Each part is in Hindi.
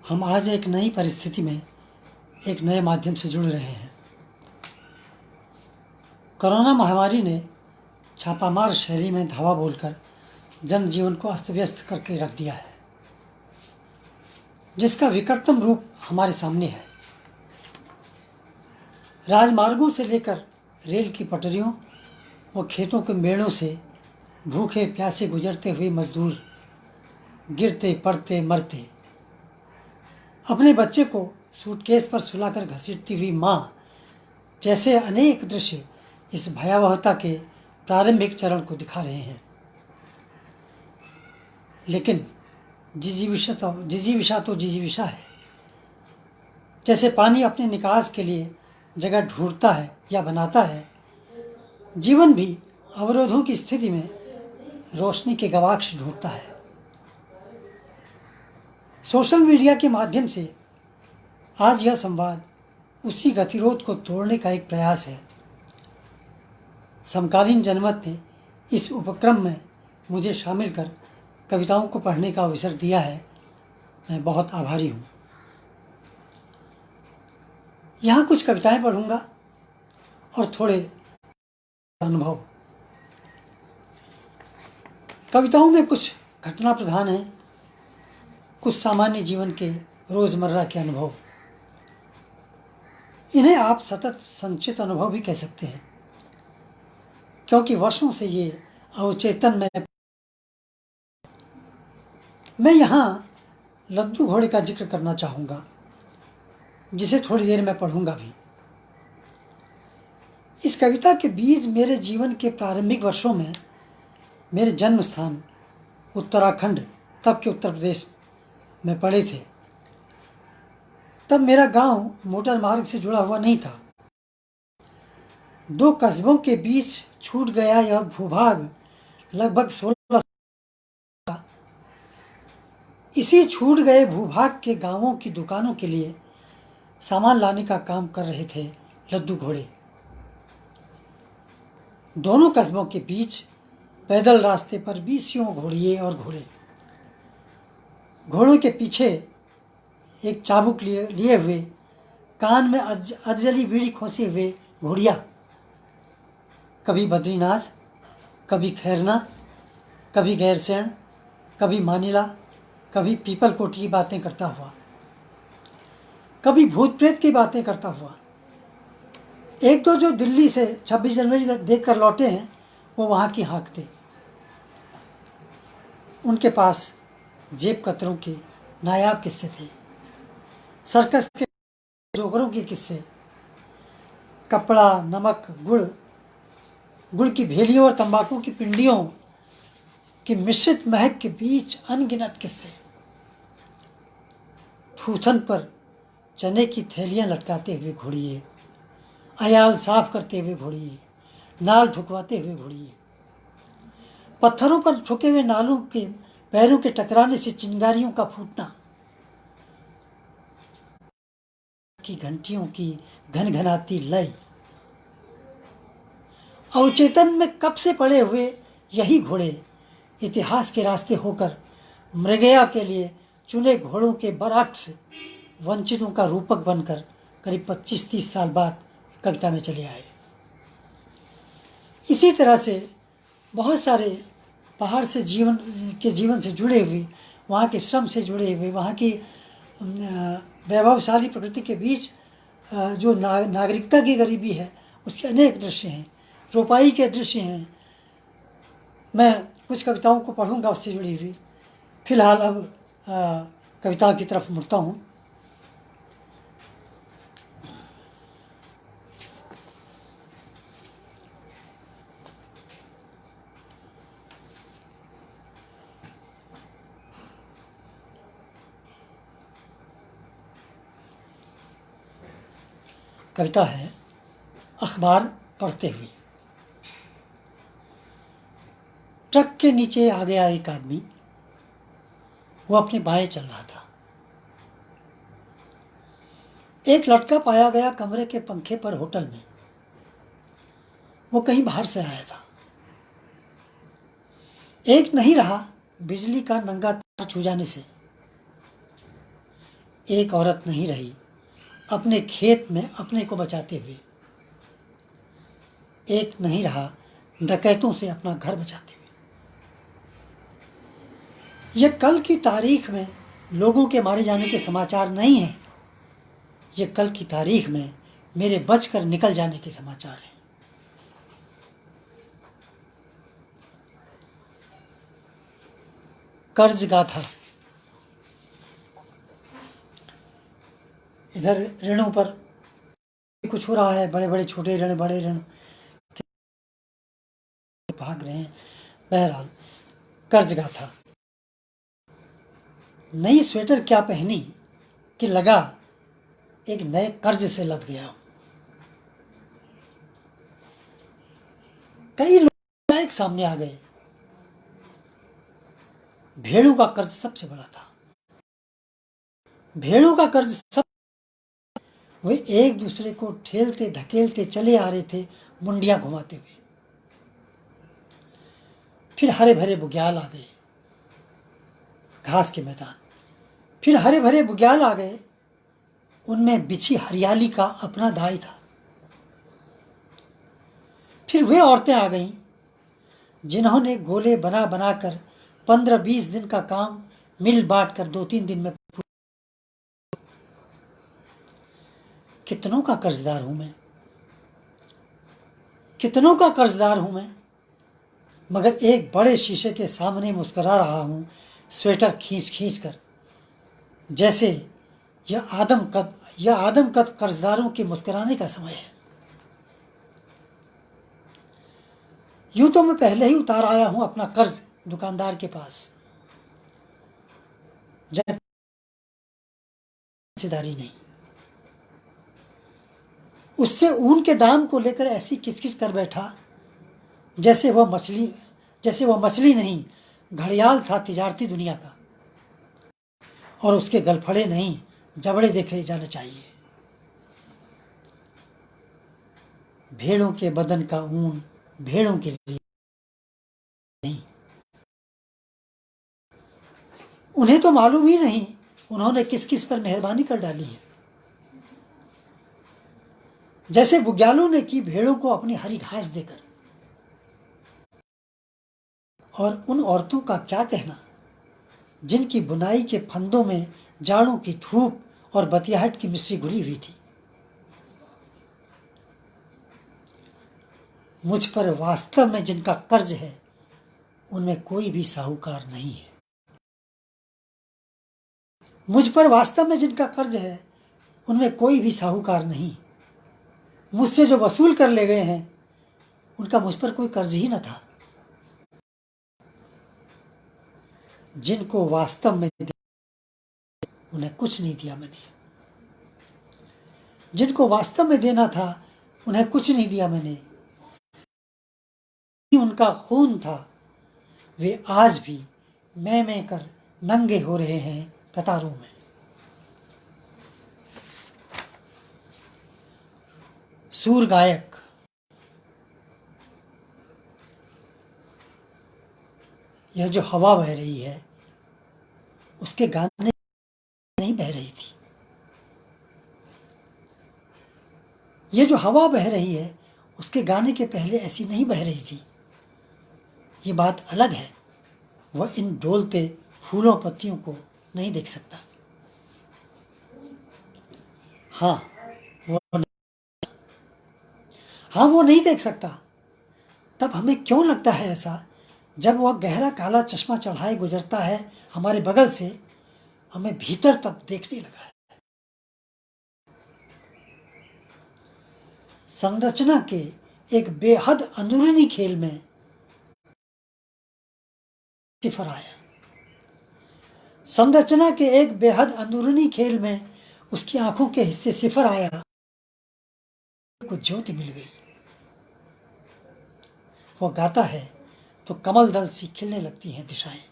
हम आज एक नई परिस्थिति में एक नए माध्यम से जुड़ रहे हैं। कोरोना महामारी ने छापामार शहरी में धावा बोलकर जनजीवन को अस्त व्यस्त करके रख दिया है, जिसका विकटतम रूप हमारे सामने है। राजमार्गों से लेकर रेल की पटरियों व खेतों के मेड़ों से भूखे प्यासे गुजरते हुए मजदूर गिरते पड़ते मरते, अपने बच्चे को सूटकेस पर सुलाकर घसीटती हुई माँ जैसे अनेक दृश्य इस भयावहता के प्रारंभिक चरण को दिखा रहे हैं। लेकिन जिजीविषा तो जिजीविषा है। जैसे पानी अपने निकास के लिए जगह ढूंढता है या बनाता है, जीवन भी अवरोधों की स्थिति में रोशनी के गवाक्ष ढूंढता है। सोशल मीडिया के माध्यम से आज यह संवाद उसी गतिरोध को तोड़ने का एक प्रयास है। समकालीन जनमत ने इस उपक्रम में मुझे शामिल कर कविताओं को पढ़ने का अवसर दिया है। मैं बहुत आभारी हूँ। यहाँ कुछ कविताएं पढ़ूंगा और थोड़े अनुभव। कविताओं में कुछ घटना प्रधान हैं, कुछ सामान्य जीवन के रोजमर्रा के अनुभव। इन्हें आप सतत संचित अनुभव भी कह सकते हैं, क्योंकि वर्षों से ये अवचेतन में। मैं यहाँ लद्दू घोड़े का जिक्र करना चाहूँगा, जिसे थोड़ी देर में पढ़ूंगा भी। इस कविता के बीज मेरे जीवन के प्रारंभिक वर्षों में मेरे जन्म स्थान उत्तराखंड, तब के उत्तर प्रदेश में पड़े थे। तब मेरा गांव मोटर मार्ग से जुड़ा हुआ नहीं था। दो कस्बों के बीच छूट गया यह भूभाग लगभग 16। इसी छूट गए भूभाग के गांवों की दुकानों के लिए सामान लाने का काम कर रहे थे लद्दू घोड़े। दोनों कस्बों के बीच पैदल रास्ते पर बीसियों घोड़िए और घोड़े। घोड़ों के पीछे एक चाबुक लिए हुए, कान में अधजली बीड़ी खोसे हुए घोड़िया। कभी बद्रीनाथ, कभी खैरना, कभी गैरसैंण, कभी मानिला, कभी पीपल कोट की बातें करता हुआ, कभी भूत प्रेत की बातें करता हुआ। एक दो जो दिल्ली से 26 जनवरी देख कर लौटे हैं, वो वहाँ की हाँकते। उनके पास जेब कतरों के नायाब किस्से थे, सर्कस के जोकरों के किस्से, कपड़ा, नमक, गुड़ की भेलियों और तंबाकू की पिंडियों की मिश्रित महक के बीच अनगिनत किस्से। थूथन पर चने की थैलियां लटकाते हुए घोड़िए, अयाल साफ करते हुए घोड़िए, नाल ठुकवाते हुए घोड़िए। पत्थरों पर ठुके हुए नालों के पैरों के टकराने से चिंगारियों का फूटना, की घंटियों की घनघनाती लय। अवचेतन में कब से पड़े हुए यही घोड़े इतिहास के रास्ते होकर मृगया के लिए चुने घोड़ों के बरअक्स वंचितों का रूपक बनकर करीब 25-30 साल बाद कविता में चले आए। इसी तरह से बहुत सारे पहाड़ से जीवन से जुड़े हुए, वहाँ के श्रम से जुड़े हुए, वहाँ की वैभवशाली प्रकृति के बीच जो नागरिकता की गरीबी है, उसके अनेक दृश्य हैं, रोपाई के दृश्य हैं। मैं कुछ कविताओं को पढ़ूंगा उससे जुड़ी हुई। फिलहाल अब कविता की तरफ मुड़ता हूँ। कविता है अखबार पढ़ते हुए। ट्रक के नीचे आ गया एक आदमी, वो अपने बाएं चल रहा था। एक लड़का पाया गया कमरे के पंखे पर होटल में, वो कहीं बाहर से आया था। एक नहीं रहा बिजली का नंगा तार छू जाने से। एक औरत नहीं रही अपने खेत में अपने को बचाते हुए। एक नहीं रहा डकैतों से अपना घर बचाते हुए। यह कल की तारीख में लोगों के मारे जाने के समाचार नहीं हैं। ये कल की तारीख में मेरे बचकर निकल जाने के समाचार हैं। कर्ज गाथा। इधर ऋणों पर कुछ हो रहा है, बड़े बड़े छोटे ऋण, बड़े ऋण भाग रहे हैं। बहरहाल कर्ज गाथा। नई स्वेटर क्या पहनी कि लगा एक नए कर्ज से लद गया हूं। कई लोग एक सामने आ गए। भेड़ों का कर्ज सबसे बड़ा था। भेड़ों का कर्ज सब, वे एक दूसरे को ठेलते धकेलते चले आ रहे थे, मुंडियां घुमाते हुए। फिर हरे भरे बुग्याल आ गए, घास के मैदान। फिर हरे भरे बुग्याल आ गए, उनमें बिछी हरियाली का अपना दाई था। फिर वे औरतें आ गईं जिन्होंने गोले बना बनाकर 15-20 दिन का काम मिल बांट कर 2-3 दिन में। कितनों का कर्जदार हूं मैं, कितनों का कर्जदार हूं मैं, मगर एक बड़े शीशे के सामने मुस्कुरा रहा हूं, स्वेटर खींच खींच कर, जैसे यह आदम कद कर्जदारों के मुस्कुराने का समय है। यूं तो मैं पहले ही उतार आया हूं अपना कर्ज दुकानदार के पास। जिम्मेदारी नहीं, उससे ऊन के दाम को लेकर ऐसी किचकिच कर बैठा जैसे वह मछली नहीं, घड़ियाल था तिजारती दुनिया का, और उसके गलफड़े नहीं, जबड़े देखे जाना चाहिए। भेड़ों के बदन का ऊन भेड़ों के लिए नहीं। उन्हें तो मालूम ही नहीं उन्होंने किस किस पर मेहरबानी कर डाली है। जैसे बुग्यालों ने की भेड़ों को अपनी हरी घास देकर। और उन औरतों का क्या कहना जिनकी बुनाई के फंदों में जाड़ों की धूप और बतियाहट की मिश्री घुली हुई थी। मुझ पर वास्तव में जिनका कर्ज है उनमें कोई भी साहूकार नहीं है। मुझ पर वास्तव में जिनका कर्ज है उनमें कोई भी साहूकार नहीं। मुझसे जो वसूल कर ले गए हैं उनका मुझ पर कोई कर्ज ही न था। जिनको वास्तव में उन्हें कुछ नहीं दिया मैंने। जिनको वास्तव में देना था उन्हें कुछ नहीं दिया मैंने। उनका खून था, वे आज भी मैं कर नंगे हो रहे हैं कतारों में। सूर गायक। यह जो हवा बह रही है उसके गाने नहीं बह रही थी। यह जो हवा बह रही है उसके गाने के पहले ऐसी नहीं बह रही थी। ये बात अलग है, वह इन डोलते फूलों पत्तियों को नहीं देख सकता। हाँ वो नहीं देख सकता। तब हमें क्यों लगता है ऐसा जब वह गहरा काला चश्मा चढ़ाए गुजरता है हमारे बगल से, हमें भीतर तक देखने लगा है। संरचना के एक बेहद अंदरूनी खेल में सिफर आया। संरचना के एक बेहद अंदरूनी खेल में उसकी आंखों के हिस्से सिफर आया, को ज्योति मिल गई। वो गाता है तो कमल दल सी खिलने लगती हैं दिशाएं।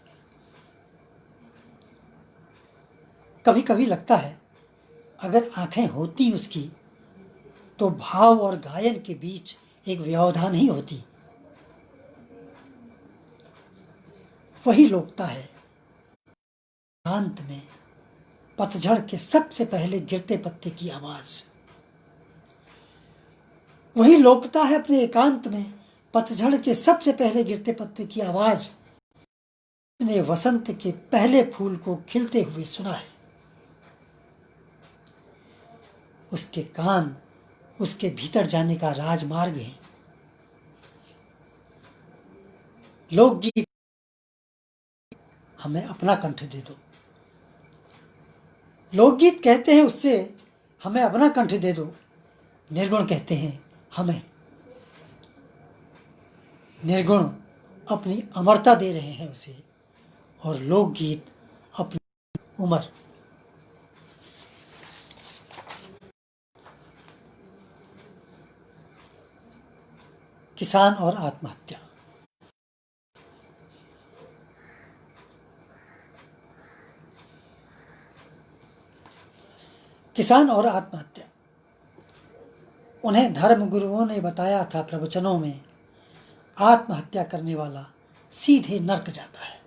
कभी कभी लगता है अगर आंखें होती उसकी तो भाव और गायन के बीच एक व्यवधान ही होती। वही लोकता है अंत में पतझड़ के सबसे पहले गिरते पत्ते की आवाज। वही लोकता है अपने एकांत में पतझड़ के सबसे पहले गिरते पत्ते की आवाज ने वसंत के पहले फूल को खिलते हुए सुना है। उसके कान उसके भीतर जाने का राजमार्ग है। लोकगीत हमें अपना कंठ दे दो। लोकगीत कहते हैं उससे हमें अपना कंठ दे दो। निर्गुण कहते हैं हमें। निर्गुण अपनी अमरता दे रहे हैं उसे और लोकगीत अपनी उम्र। किसान और आत्महत्या। किसान और आत्महत्या। उन्हें धर्म गुरुओं ने बताया था प्रवचनों में, आत्महत्या करने वाला सीधे नरक जाता है।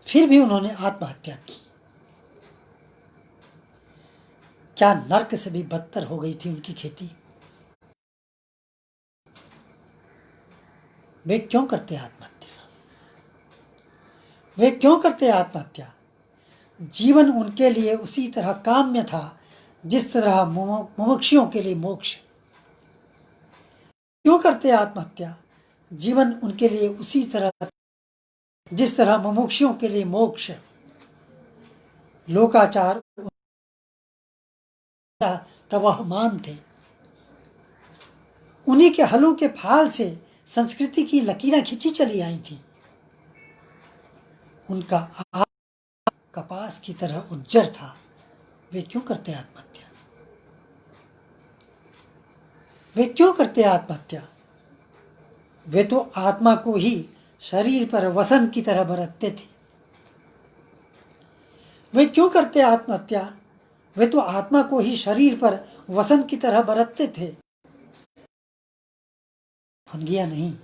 फिर भी उन्होंने आत्महत्या की। क्या नरक से भी बदतर हो गई थी उनकी खेती? वे क्यों करते आत्महत्या? वे क्यों करते आत्महत्या? जीवन उनके लिए उसी तरह काम्य था जिस तरह मुमुक्षुओं के लिए मोक्ष। क्यों करते आत्महत्या? जीवन उनके लिए उसी तरह जिस तरह मुमुक्षुओं के लिए मोक्ष। लोकाचार प्रवाहमान थे। उन्हीं के हलों के फाल से संस्कृति की लकीरें खिंची चली आई थी। उनका कपास की तरह उज्जर था। वे क्यों करते आत्महत्या? वे क्यों करते आत्महत्या? वे तो आत्मा को ही शरीर पर वसन की तरह बरतते थे। वे क्यों करते आत्महत्या? वे तो आत्मा को ही शरीर पर वसन की तरह बरतते थे। फुनगिया नहीं,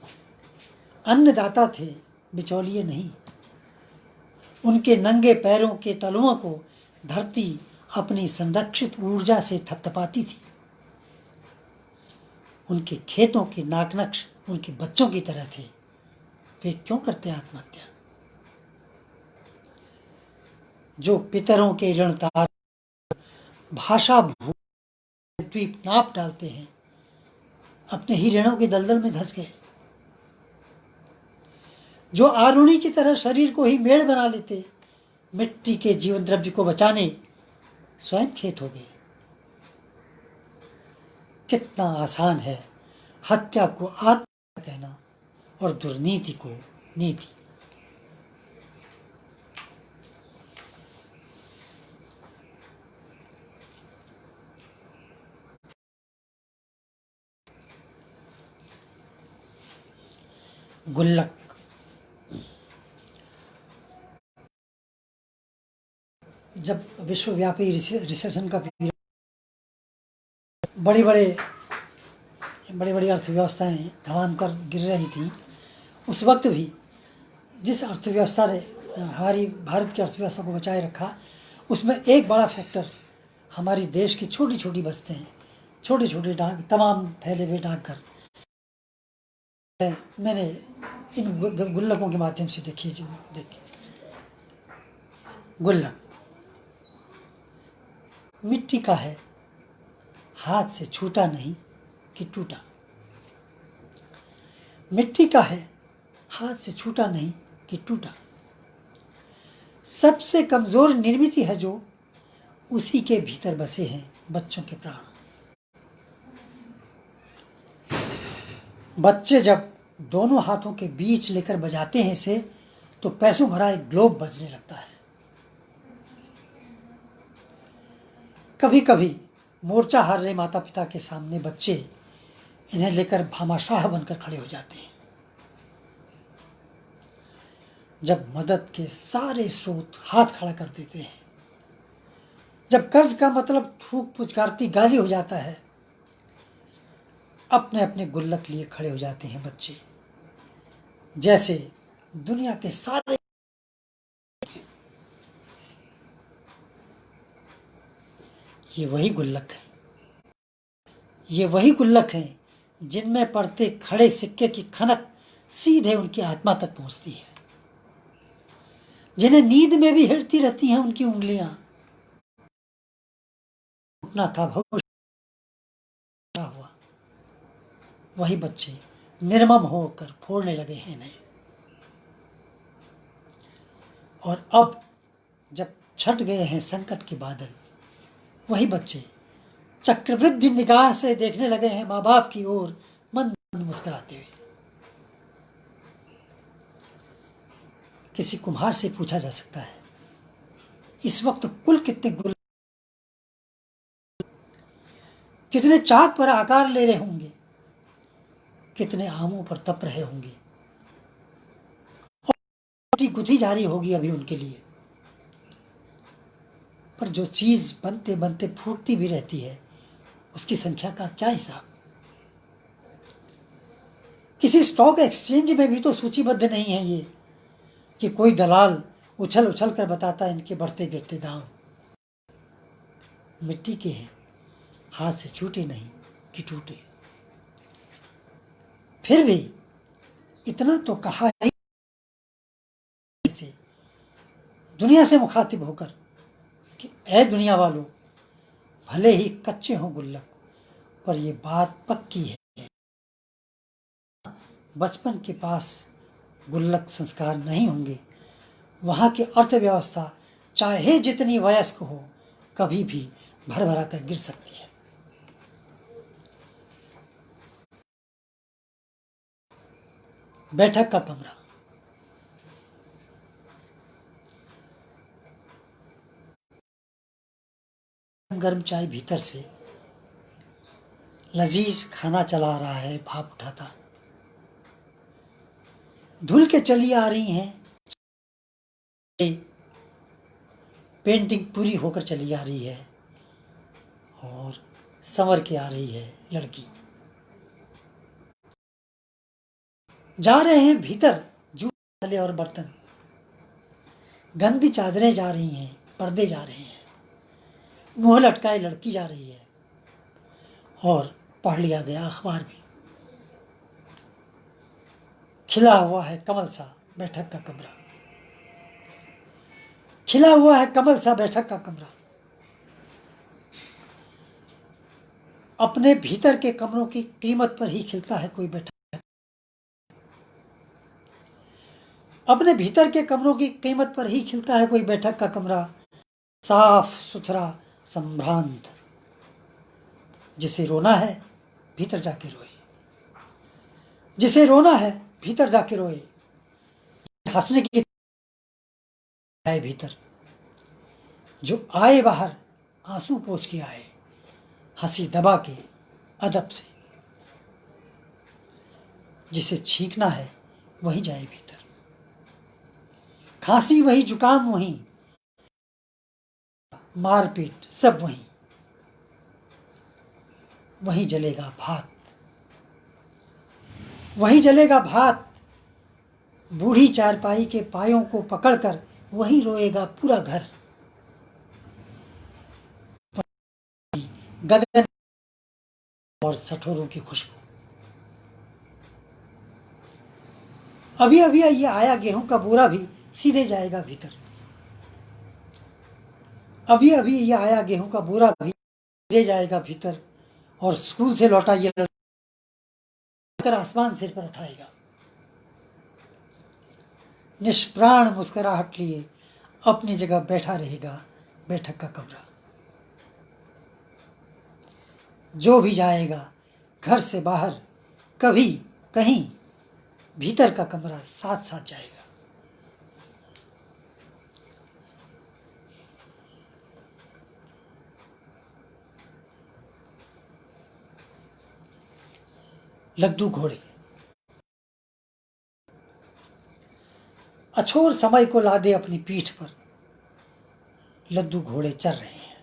अन्नदाता थे, बिचौलिए नहीं। उनके नंगे पैरों के तलुओं को धरती अपनी संरक्षित ऊर्जा से थपथपाती थी। उनके खेतों के नाकनक्श उनके बच्चों की तरह थे। वे क्यों करते आत्महत्या? जो पितरों के ऋणतार भाषा द्वीप नाप डालते हैं, अपने ही ऋणों के दलदल में धंस गए। जो आरुणी की तरह शरीर को ही मेड़ बना लेते, मिट्टी के जीवन द्रव्य को बचाने स्वयं खेत हो गए। कितना आसान है हत्या को आत्महत्या कहना और दुर्नीति को नीति। गुल्लक। जब विश्वव्यापी रिसेशन का पीरियड, बड़ी बड़ी अर्थव्यवस्थाएं धड़ाम कर गिर रही थी, उस वक्त भी जिस अर्थव्यवस्था ने हमारी भारत की अर्थव्यवस्था को बचाए रखा, उसमें एक बड़ा फैक्टर हमारी देश की छोटी छोटी बस्तें हैं, छोटे छोटे डाक, तमाम फैले हुए डाकघर। मैंने इन गुल्लकों के माध्यम से देखी गुल्लक मिट्टी का है, हाथ से छूटा नहीं कि टूटा। मिट्टी का है, हाथ से छूटा नहीं कि टूटा। सबसे कमजोर निर्मित है जो, उसी के भीतर बसे हैं बच्चों के प्राण। बच्चे जब दोनों हाथों के बीच लेकर बजाते हैं इसे, तो पैसों भरा एक ग्लोब बजने लगता है। कभी कभी मोर्चा हार रहे माता पिता के सामने बच्चे इन्हें लेकर भामाशाह बनकर खड़े हो जाते हैं। जब मदद के सारे स्रोत हाथ खड़ा कर देते हैं, जब कर्ज का मतलब थूक पुचकारती गाली हो जाता है, अपने अपने गुल्लक लिए खड़े हो जाते हैं बच्चे, जैसे दुनिया के सारे। ये वही गुल्लक है, ये वही गुल्लक हैं जिनमें पड़ते खड़े सिक्के की खनक सीधे उनकी आत्मा तक पहुंचती है, जिन्हें नींद में भी हिड़ती रहती हैं उनकी उंगलियां। उठना था भविष्य हुआ, वही बच्चे निर्मम होकर फोड़ने लगे हैं इन्हें। और अब जब छट गए हैं संकट के बादल, वही बच्चे चक्रवृद्धि निगाह से देखने लगे हैं माँ बाप की ओर, मंद मंद मुस्कुराते हुए। किसी कुम्हार से पूछा जा सकता है, इस वक्त कुल कितने चाक पर आकार ले रहे होंगे, कितने आमों पर तप रहे होंगे, और गुथी जारी होगी अभी उनके लिए। पर जो चीज बनते बनते फूटती भी रहती है, उसकी संख्या का क्या हिसाब। किसी स्टॉक एक्सचेंज में भी तो सूचीबद्ध नहीं है ये, कि कोई दलाल उछल उछल कर बताता इनके बढ़ते गिरते दाम। मिट्टी के हैं, हाथ से छूटे नहीं कि टूटे। फिर भी इतना तो कहा ही से दुनिया से मुखातिब होकर कि ऐ दुनिया वालों, भले ही कच्चे हों गुल्लक, पर ये बात पक्की है, बचपन के पास गुल्लक संस्कार नहीं होंगे, वहाँ की अर्थव्यवस्था चाहे जितनी वयस्क हो, कभी भी भर भरा कर गिर सकती है। बैठक का कमरा, गर्म चाय भीतर से, लजीज खाना चला रहा है भाप उठाता, धुल के चली आ रही हैं, पेंटिंग पूरी होकर चली आ रही है, और संवर के आ रही है लड़की। जा रहे हैं भीतर जूते और बर्तन, गंदी चादरें जा रही हैं, पर्दे जा रहे हैं, मुंह लटकाए लड़की जा रही है, और पढ़ लिया गया अखबार भी। खिला हुआ है कमल सा बैठक का कमरा, खिला हुआ है कमल सा बैठक का कमरा। अपने भीतर के कमरों की कीमत पर ही खिलता है कोई बैठक, अपने भीतर के कमरों की कीमत पर ही खिलता है कोई बैठक का कमरा, साफ सुथरा संभ्रांत। जिसे रोना है भीतर जाके रोए, जिसे रोना है भीतर जाके रोए। हंसने की है भीतर, जो आए बाहर आंसू पोंछ के आए, हंसी दबा के अदब से। जिसे छींकना है वही जाए भीतर, खांसी वही, जुकाम वही, मारपीट सब वही, वही जलेगा भात, वही जलेगा भात। बूढ़ी चारपाई के पायों को पकड़कर वही रोएगा पूरा घर। गगन और सठोरों की खुशबू। अभी अभी ये आया गेहूं का बोरा भी सीधे जाएगा भीतर, अभी अभी ये आया गेहूं का बोरा भी सीधे जाएगा भीतर, और स्कूल से लौटा ये लड़का आसमान सिर पर उठाएगा। निष्प्राण मुस्कुराहट लिए अपनी जगह बैठा रहेगा बैठक का कमरा। जो भी जाएगा घर से बाहर, कभी कहीं भीतर का कमरा साथ साथ जाएगा। लद्दू घोड़े, अछोर समय को लादे अपनी पीठ पर लद्दू घोड़े चल रहे हैं।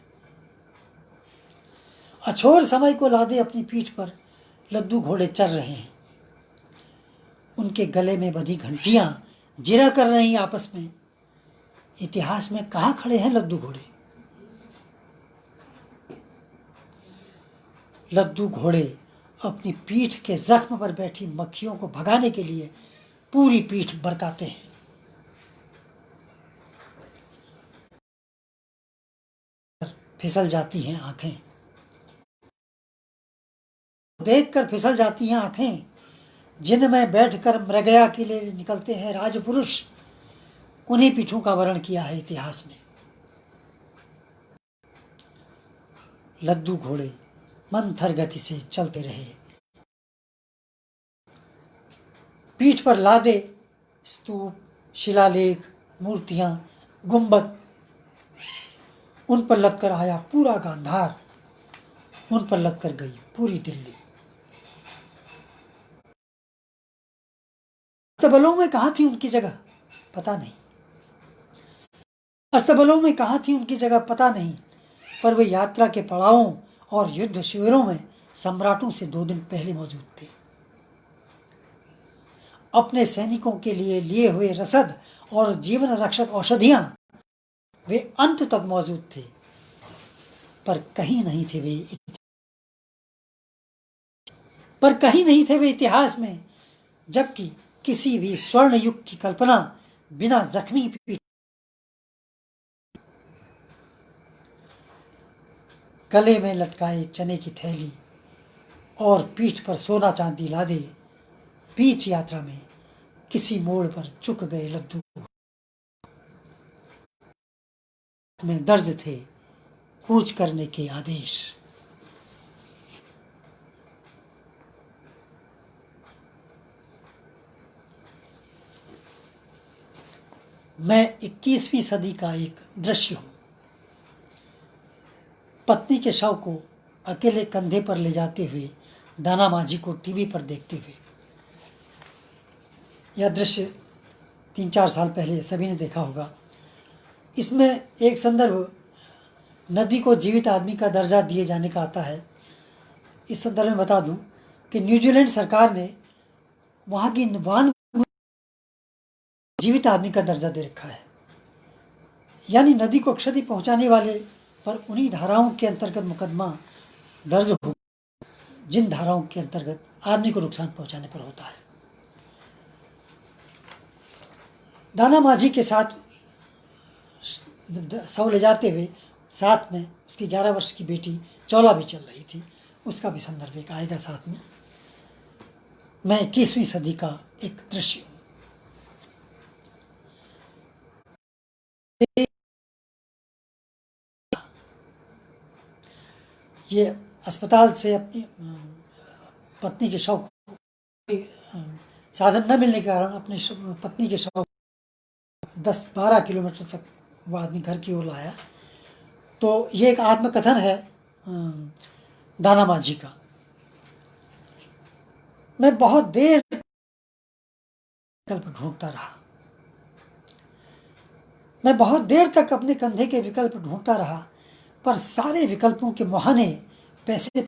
अछोर समय को लादे अपनी पीठ पर लद्दू घोड़े चल रहे हैं। उनके गले में बंधी घंटियां जिरा कर रही आपस में। इतिहास में कहाँ खड़े हैं लद्दू घोड़े? लद्दू घोड़े अपनी पीठ के जख्म पर बैठी मक्खियों को भगाने के लिए पूरी पीठ बरकाते हैं। फिसल जाती हैं आंखें, देखकर फिसल जाती हैं आंखें, जिनमें बैठकर मृगया के लिए निकलते हैं राजपुरुष। उन्हीं पीठों का वर्णन किया है इतिहास में। लद्दू घोड़े मंथर गति से चलते रहे, पीठ पर लादे स्तूप, शिलालेख, मूर्तियां, गुंबद। उन पर लगकर आया पूरा गांधार, उन पर लगकर गई पूरी दिल्ली। अस्तबलों में कहाँ थी उनकी जगह पता नहीं, अस्तबलों में कहाँ थी उनकी जगह पता नहीं, पर वे यात्रा के पड़ावों और युद्ध शिविरों में सम्राटों से 2 दिन पहले मौजूद थे। अपने सैनिकों के लिए हुए रसद और जीवन रक्षक औषधियां वे अंत तक मौजूद थे, पर कहीं नहीं थे वे इतिहास में, जबकि किसी भी स्वर्ण युग की कल्पना बिना जख्मी पीठ, गले में लटकाए चने की थैली और पीठ पर सोना चांदी लादे बीच यात्रा में किसी मोड़ पर चुक गए लद्दू में दर्ज थे कूच करने के आदेश। मैं 21वीं सदी का एक दृश्य हूं। पत्नी के शव को अकेले कंधे पर ले जाते हुए दाना माझी को टीवी पर देखते हुए। यह दृश्य 3-4 साल पहले सभी ने देखा होगा। इसमें एक संदर्भ नदी को जीवित आदमी का दर्जा दिए जाने का आता है। इस संदर्भ में बता दूं कि न्यूजीलैंड सरकार ने वहाँ की वान जीवित आदमी का दर्जा दे रखा है, यानी नदी को क्षति पहुंचाने वाले पर उन्हीं धाराओं के अंतर्गत मुकदमा दर्ज हो जिन धाराओं के अंतर्गत आदमी को नुकसान पहुंचाने पर होता है। दाना माझी के साथ शव ले जाते हुए साथ में उसकी 11 वर्ष की बेटी चौला भी चल रही थी, उसका भी संदर्भ एक आएगा साथ में। मैं 21वीं सदी का एक दृश्य हूँ। ये अस्पताल से अपनी पत्नी के शव साधन न मिलने के कारण अपनी पत्नी के शव 10-12 किलोमीटर तक वो आदमी घर की ओर लाया। तो ये एक आत्मकथन है दाना माझी का। मैं बहुत देर विकल्प ढूंढता रहा, मैं बहुत देर तक अपने कंधे के विकल्प ढूंढता रहा, पर सारे विकल्पों के मुहाने पैसे।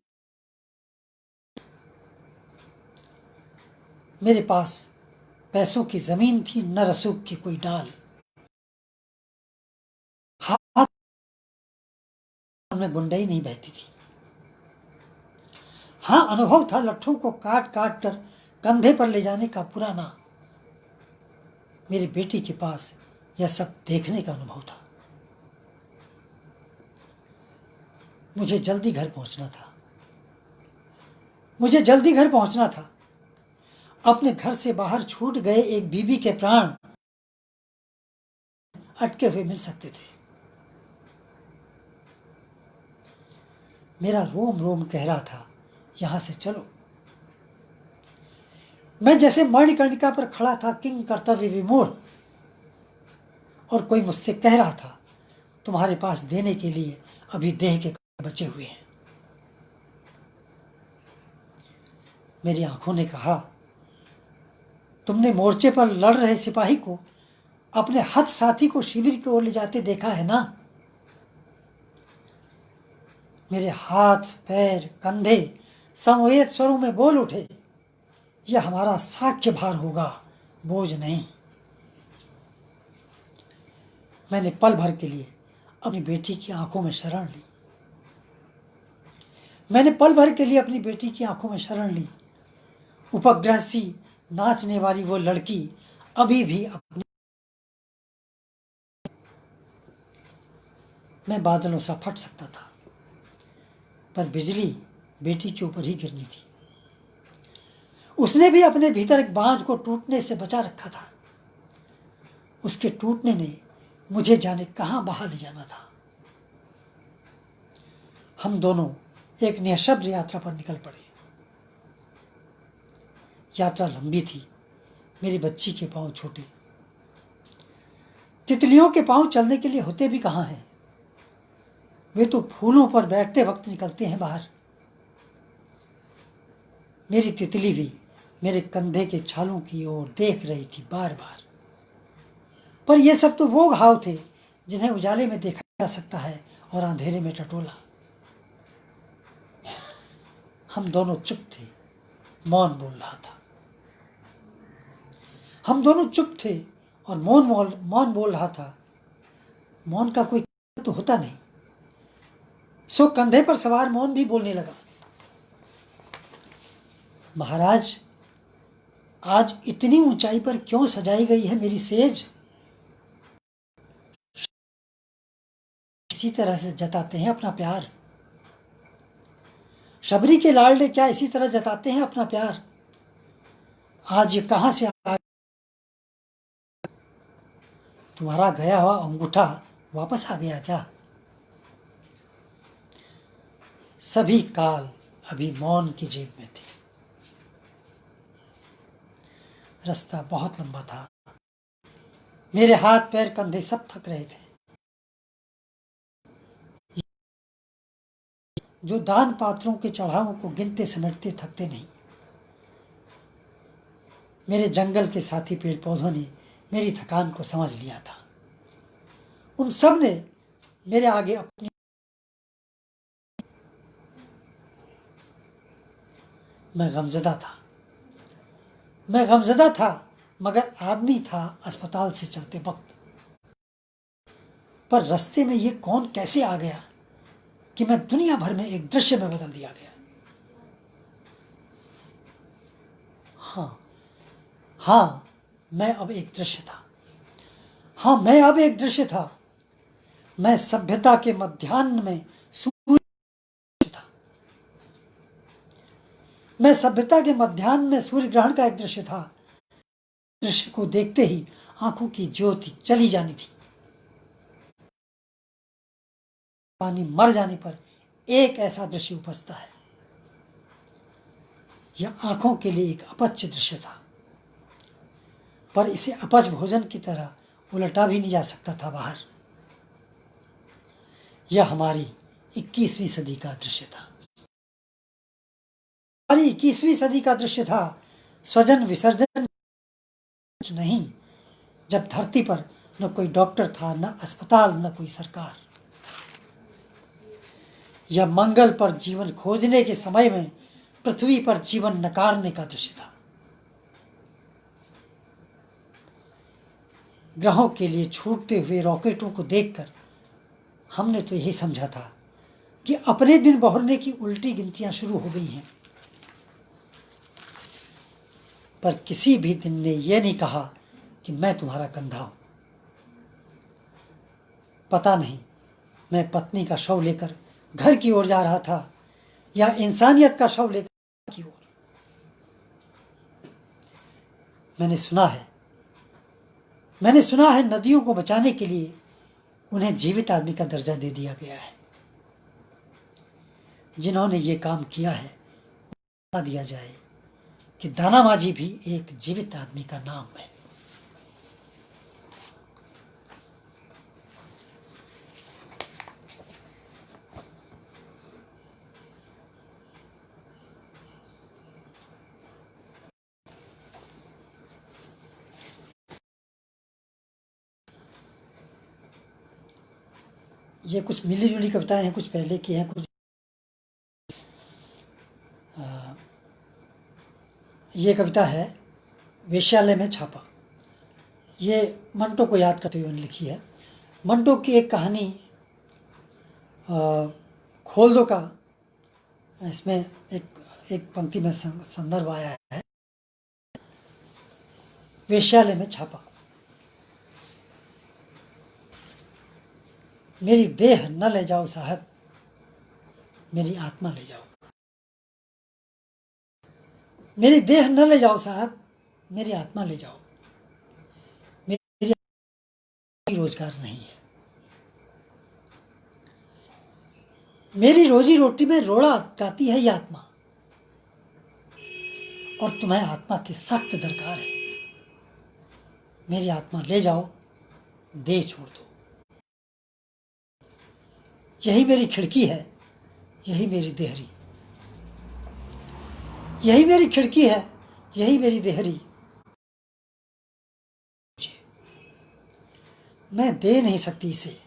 मेरे पास पैसों की जमीन थी, न रसूख की कोई डाल। हाथ में गुंडई नहीं बहती थी। हाँ, अनुभव था लट्ठों को काट काट कर कंधे पर ले जाने का पुराना। मेरी बेटी के पास यह सब देखने का अनुभव था। मुझे जल्दी घर पहुंचना था। अपने घर से बाहर छूट गए एक बीबी के प्राण अटके हुए मिल सकते थे। मेरा रोम रोम कह रहा था, यहां से चलो। मैं जैसे मणिकर्णिका पर खड़ा था, किंग कर्तव्य विमूढ़, और कोई मुझसे कह रहा था, तुम्हारे पास देने के लिए अभी देह के बचे हुए हैं। मेरी आंखों ने कहा, तुमने मोर्चे पर लड़ रहे सिपाही को अपने हथ साथी को शिविर की ओर ले जाते देखा है ना। मेरे हाथ, पैर, कंधे समवेत स्वरों में बोल उठे, यह हमारा साक्ष्य भार होगा, बोझ नहीं। मैंने पल भर के लिए अपनी बेटी की आंखों में शरण ली। मैंने पल भर के लिए अपनी बेटी की आंखों में शरण ली। उपग्रह सी नाचने वाली वो लड़की अभी भी अपनी। मैं बादलों सा फट सकता था, पर बिजली बेटी के ऊपर ही गिरनी थी। उसने भी अपने भीतर एक बांध को टूटने से बचा रखा था। उसके टूटने ने मुझे जाने कहां बहा ले जाना था। हम दोनों एक निःशब्द यात्रा पर निकल पड़े। यात्रा लंबी थी। मेरी बच्ची के पांव छोटे। तितलियों के पांव चलने के लिए होते भी कहाँ हैं। वे तो फूलों पर बैठते वक्त निकलते हैं बाहर। मेरी तितली भी मेरे कंधे के छालों की ओर देख रही थी बार बार। पर ये सब तो वो घाव थे जिन्हें उजाले में देखा जा सकता है और अंधेरे में टटोला। हम दोनों चुप थे। मौन बोल रहा था। हम दोनों चुप थे और मौन बोल रहा था। मौन का कोई तो होता नहीं। सो कंधे पर सवार मौन भी बोलने लगा। महाराज, आज इतनी ऊंचाई पर क्यों सजाई गई है मेरी सेज? इसी तरह से जताते हैं अपना प्यार। शबरी के लाडले क्या इसी तरह जताते हैं अपना प्यार? आज ये कहां से आ? तुम्हारा गया हुआ अंगूठा वापस आ गया क्या? सभी काल अभी मौन की जेब में थे। रास्ता बहुत लंबा था। मेरे हाथ पैर कंधे सब थक रहे थे। जो दान पात्रों के चढ़ावों को गिनते समेटते थकते नहीं। मेरे जंगल के साथी पेड़ पौधों ने मेरी थकान को समझ लिया था। उन सब ने मेरे आगे अपनी। मैं गमजदा था मगर आदमी था अस्पताल से चलते वक्त। पर रास्ते में ये कौन कैसे आ गया कि मैं दुनिया भर में एक दृश्य में बदल दिया गया। हाँ, मैं अब एक दृश्य था। मैं सभ्यता के मध्याह्न में सूर्य था। मैं सभ्यता के मध्याह्न में सूर्य ग्रहण का एक दृश्य था। दृश्य को देखते ही आंखों की ज्योति चली जानी थी। पानी मर जाने पर एक ऐसा दृश्य उपजता है। यह आंखों के लिए एक अपच दृश्य था, पर इसे अपच भोजन की तरह उलटा भी नहीं जा सकता था बाहर। यह हमारी 21वीं सदी का दृश्य था। हमारी 21वीं सदी का दृश्य था। स्वजन विसर्जन नहीं, जब धरती पर न कोई डॉक्टर था, न अस्पताल, न कोई सरकार। यह मंगल पर जीवन खोजने के समय में पृथ्वी पर जीवन नकारने का दृश्य था। ग्रहों के लिए छूटते हुए रॉकेटों को देखकर हमने तो यही समझा था कि अपने दिन बहुरने की उल्टी गिनतियां शुरू हो गई हैं। पर किसी भी दिन ने यह नहीं कहा कि मैं तुम्हारा कंधा हूं। पता नहीं मैं पत्नी का शव लेकर घर की ओर जा रहा था या इंसानियत का शव लेकर की ओर। मैंने सुना है नदियों को बचाने के लिए उन्हें जीवित आदमी का दर्जा दे दिया गया है। जिन्होंने ये काम किया है बता दिया जाए कि दाना माझी भी एक जीवित आदमी का नाम है। ये कुछ मिली जुली कविताएं हैं, कुछ पहले की हैं, कुछ ये कविता है वेश्यालय में छापा। ये मंटो को याद करते हुए मैंने लिखी है। मंटो की एक कहानी खोल दो का इसमें एक पंक्ति में संदर्भ आया है, वेश्यालय में छापा। मेरी देह न ले जाओ साहब, मेरी आत्मा ले जाओ। मेरी देह न ले जाओ साहब, मेरी आत्मा ले जाओ। मेरी रोजगार नहीं है, मेरी रोजी रोटी में रोड़ा अटकाती है ये आत्मा, और तुम्हें आत्मा की सख्त दरकार है। मेरी आत्मा ले जाओ, देह छोड़ दो। यही मेरी खिड़की है, यही मेरी देहरी। यही मेरी खिड़की है, यही मेरी देहरी। मैं दे नहीं सकती इसे।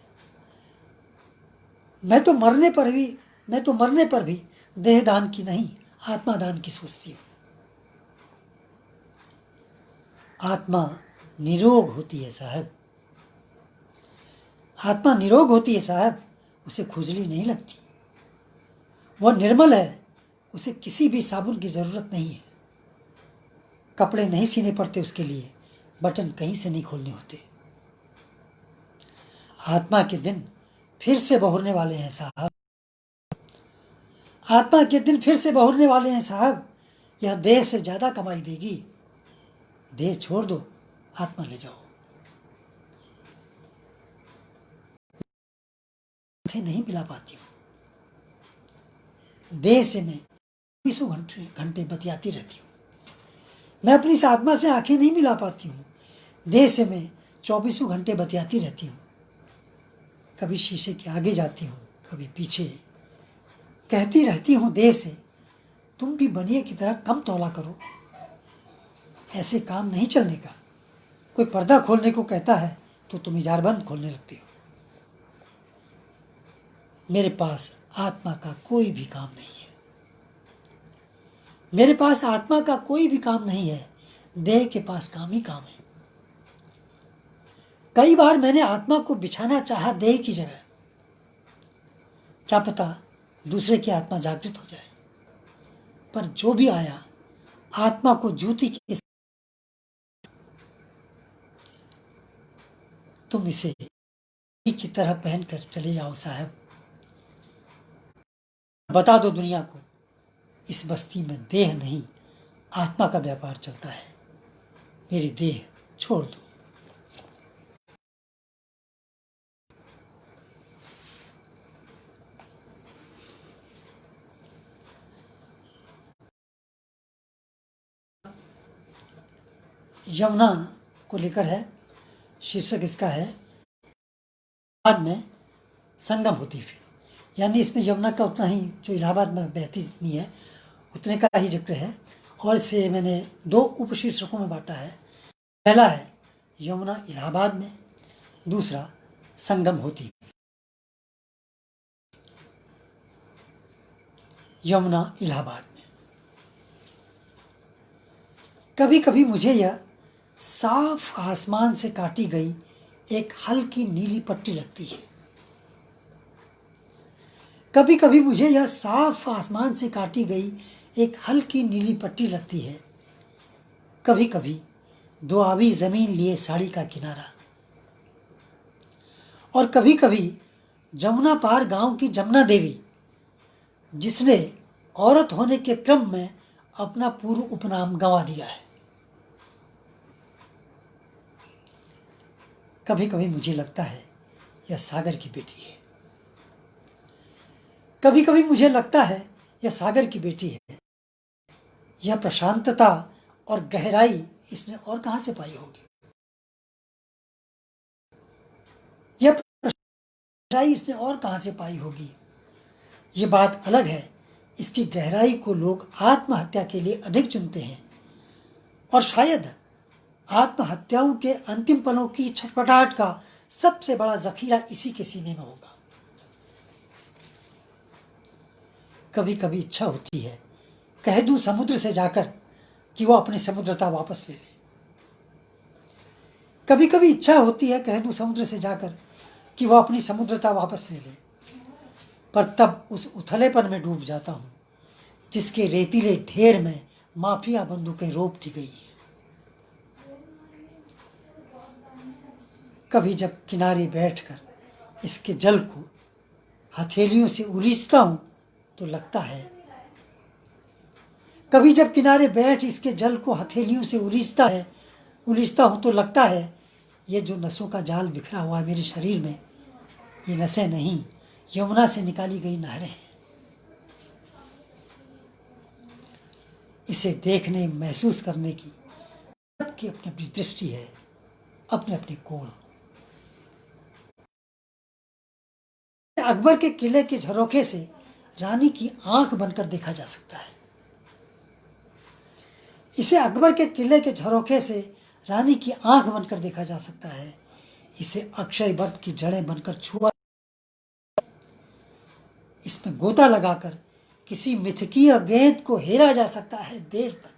मैं तो मरने पर भी देह दान की नहीं, आत्मा दान की सोचती हूँ। आत्मा निरोग होती है साहब, आत्मा निरोग होती है साहब, उसे खुजली नहीं लगती। वह निर्मल है, उसे किसी भी साबुन की ज़रूरत नहीं है। कपड़े नहीं सीने पड़ते उसके लिए, बटन कहीं से नहीं खोलने होते। आत्मा के दिन फिर से बहुरने वाले हैं साहब, आत्मा के दिन फिर से बहुरने वाले हैं साहब। यह देह से ज़्यादा कमाई देगी। देह छोड़ दो, आत्मा ले जाओ। आंखें नहीं मिला पाती हूँ, देह से मैं 20 घंटे बतियाती रहती हूँ। मैं अपनी इस आत्मा से आंखें नहीं मिला पाती हूँ, देह से मैं 24 घंटे बतियाती रहती हूँ। कभी शीशे के आगे जाती हूँ, कभी पीछे। कहती रहती हूँ देह से, तुम भी बनिए की तरह कम तौला करो, ऐसे काम नहीं चलने का। कोई पर्दा खोलने को कहता है तो तुम इजारबंद खोलने लगती हो। मेरे पास आत्मा का कोई भी काम नहीं है, मेरे पास आत्मा का कोई भी काम नहीं है, देह के पास काम ही काम है। कई बार मैंने आत्मा को बिछाना चाहा देह की जगह, क्या पता दूसरे की आत्मा जागृत हो जाए। पर जो भी आया, आत्मा को जूती के, तुम इसे की तरह पहनकर चले जाओ साहब। बता दो दुनिया को, इस बस्ती में देह नहीं, आत्मा का व्यापार चलता है। मेरी देह छोड़ दो। यमुना को लेकर है, शीर्षक इसका है बाद में संगम होती थी। यानी इसमें यमुना का उतना ही, जो इलाहाबाद में बहती नहीं है, उतने का ही जिक्र है। और इसे मैंने 2 उपशीर्षकों में बांटा है। पहला है यमुना इलाहाबाद में, दूसरा संगम होती। यमुना इलाहाबाद में। कभी कभी मुझे यह साफ आसमान से काटी गई एक हल्की नीली पट्टी लगती है। कभी कभी मुझे यह साफ आसमान से काटी गई एक हल्की नीली पट्टी लगती है। कभी कभी दुआबी जमीन लिए साड़ी का किनारा, और कभी कभी जमुना पार गांव की जमुना देवी, जिसने औरत होने के क्रम में अपना पूर्व उपनाम गंवा दिया है। कभी कभी मुझे लगता है यह सागर की बेटी है। कभी कभी मुझे लगता है यह सागर की बेटी है। यह प्रशांतता और गहराई इसने और कहां से पाई होगी? यह गहराई इसने और कहां से पाई होगी? ये बात अलग है, इसकी गहराई को लोग आत्महत्या के लिए अधिक चुनते हैं, और शायद आत्महत्याओं के अंतिम पलों की छटपटाहट का सबसे बड़ा जखीरा इसी के सीने में होगा। कभी कभी इच्छा होती है कह दूं समुद्र से जाकर कि वो अपनी समुद्रता वापस ले ले। कभी कभी इच्छा होती है कह दूं समुद्र से जाकर कि वो अपनी समुद्रता वापस ले ले, पर तब उस उथलेपन में डूब जाता हूँ जिसके रेतीले ढेर में माफिया बंदूकें रोप दी गई हैं। कभी जब किनारे बैठकर इसके जल को हथेलियों से उलीचता हूँ तो लगता है, कभी जब किनारे बैठ इसके जल को हथेलियों से उलीचता हूँ तो लगता है ये जो नसों का जाल बिखरा हुआ है मेरे शरीर में, ये नसें नहीं, यमुना से निकाली गई नहरें हैं। इसे देखने महसूस करने की सबकी अपनी अपनी दृष्टि है, अपने अपने कोण। अकबर के किले के झरोखे से रानी की आंख बनकर देखा जा सकता है। इसे अकबर के किले के झरोखे से रानी की आंख बनकर देखा जा सकता है। इसे अक्षय वट की जड़ें बनकर छुआ, इसमें गोता लगाकर किसी मिथकीय गेंद को हेरा जा सकता है देर तक।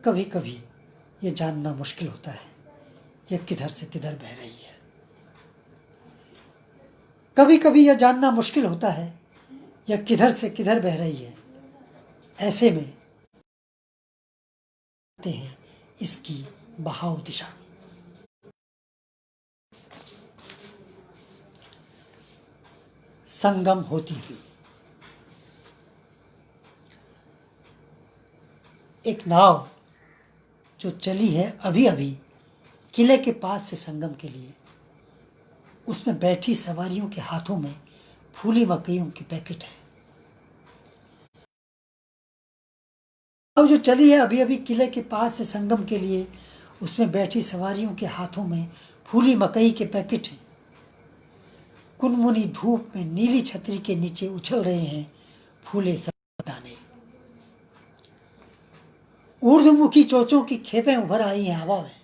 कभी कभी ये जानना मुश्किल होता है यह किधर से किधर बह रही है। कभी कभी यह जानना मुश्किल होता है यह किधर से किधर बह रही है। ऐसे में हैं इसकी बहाव दिशा। संगम होती हुई एक नाव जो चली है अभी अभी किले के पास से संगम के लिए, उसमें बैठी सवारियों के हाथों में फूली मकइयों की पैकेट है। नाव जो चली है अभी अभी किले के पास से संगम के लिए, उसमें बैठी सवारियों के हाथों में फूली मकई के पैकेट हैं। कुनमुनी धूप में नीली छतरी के नीचे उछल रहे हैं फूले सब दाने। ऊर्ध्वमुखी चोंचों की खेपें उभर आई हैं हवा में।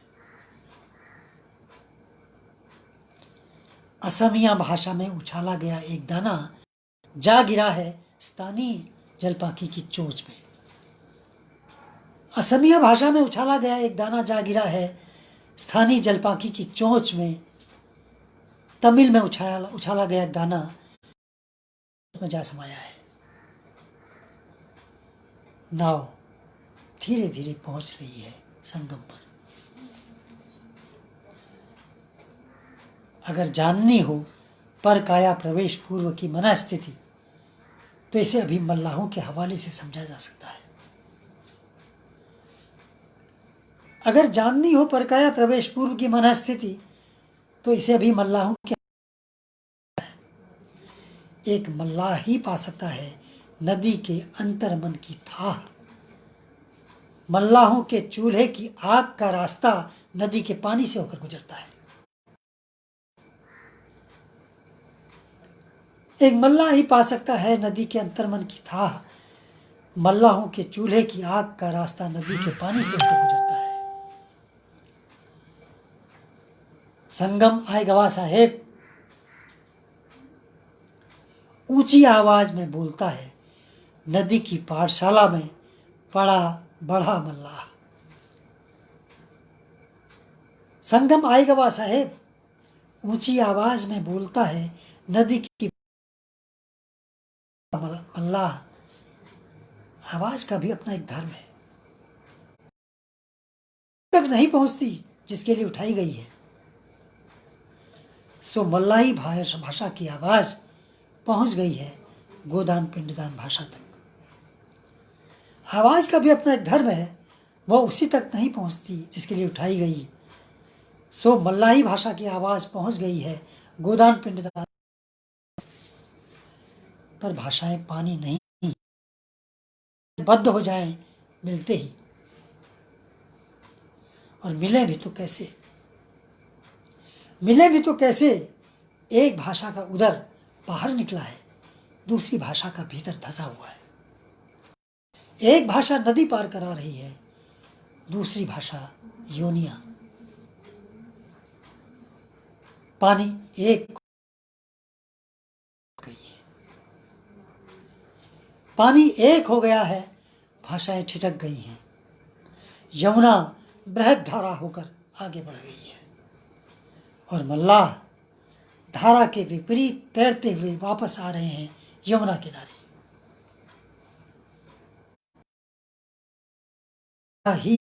असमिया भाषा में उछाला गया एक दाना जा गिरा है स्थानीय जलपाकी की चोंच में। असमिया भाषा में उछाला गया एक दाना जा गिरा है स्थानीय जलपाकी की चोंच में। तमिल में उछाला गया दाना में जा समाया है। नाव धीरे धीरे पहुंच रही है संगम पर। अगर जाननी हो पर काया प्रवेश पूर्व की मनस्थिति तो इसे अभी मल्लाहों के हवाले से समझा जा सकता है। अगर जाननी हो परकाया प्रवेश पूर्व की मनस्थिति तो इसे अभी मल्लाहों के, एक मल्लाह ही पा सकता है नदी के अंतर्मन की थाह। मल्लाहों के चूल्हे की आग का रास्ता नदी के पानी से होकर गुजरता है। एक मल्लाह ही पा सकता है नदी के अंतर्मन की थाह। मल्लाहों के चूल्हे की आग का रास्ता नदी के पानी से होकर गुजरता है। संगम आए गवा साहेब ऊंची आवाज में बोलता है नदी की पाठशाला में पड़ा बड़ा मल्लाह। संगम आए गवा साहेब ऊंची आवाज में बोलता है नदी की मल्लाह। आवाज का भी अपना एक धर्म है, तक नहीं पहुंचती जिसके लिए उठाई गई है। सो मल्लाही भाषा की आवाज पहुंच गई है गोदान पिंडदान भाषा तक। आवाज का भी अपना एक धर्म है, वह उसी तक नहीं पहुंचती जिसके लिए उठाई गई। सो मल्लाही भाषा की आवाज पहुंच गई है गोदान पिंडदान, पर भाषाएं पानी नहीं बद्ध हो जाएं मिलते ही। और मिले भी तो कैसे, मिले भी तो कैसे। एक भाषा का उदर बाहर निकला है, दूसरी भाषा का भीतर धंसा हुआ है। एक भाषा नदी पार करा रही है, दूसरी भाषा योनिया। पानी एक गई है, पानी एक हो गया है, भाषाएं ठिठक गई हैं। यमुना बृहद धारा होकर आगे बढ़ गई है और मल्लाह धारा के विपरीत तैरते हुए वापस आ रहे हैं यमुना किनारे। ही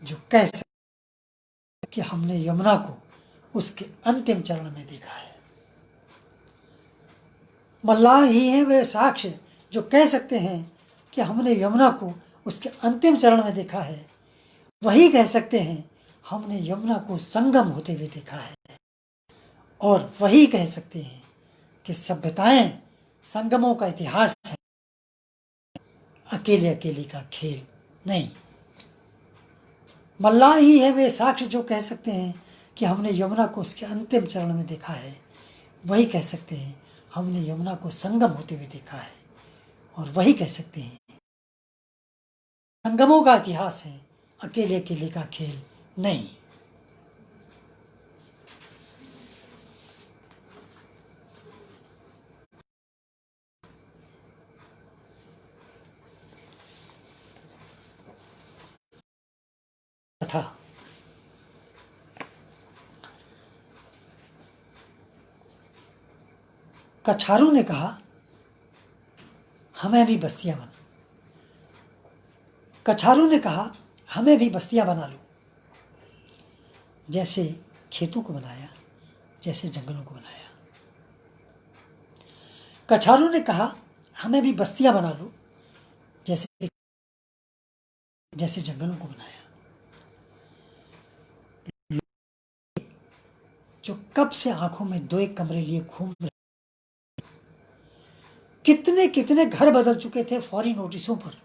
जो कह सकते कि हमने यमुना को उसके अंतिम चरण में देखा है। मल्लाह ही हैं वे साक्ष्य जो कह सकते हैं कि हमने यमुना को उसके अंतिम चरण में देखा है। वही कह सकते हैं हमने यमुना को संगम होते हुए देखा है। और वही कह सकते हैं कि सभ्यताएं संगमों का इतिहास है, अकेले अकेले का खेल नहीं। मल्लाह ही है वे साक्ष्य जो कह सकते हैं कि हमने यमुना को उसके अंतिम चरण में देखा है। वही कह सकते हैं हमने यमुना को संगम होते हुए देखा है। और वही कह सकते हैं संगमों का इतिहास है, अकेले अकेले का खेल नहीं। था कछारू ने कहा हमें भी बस्तियां बना। कछारू ने कहा हमें भी बस्तियां बना लो, जैसे खेतों को बनाया, जैसे जंगलों को बनाया। कछारू ने कहा हमें भी बस्तियां बना लो, जैसे जैसे जंगलों को बनाया। जो कब से आंखों में दो एक कमरे लिए घूम रहे, कितने कितने घर बदल चुके थे फौरी नोटिसों पर,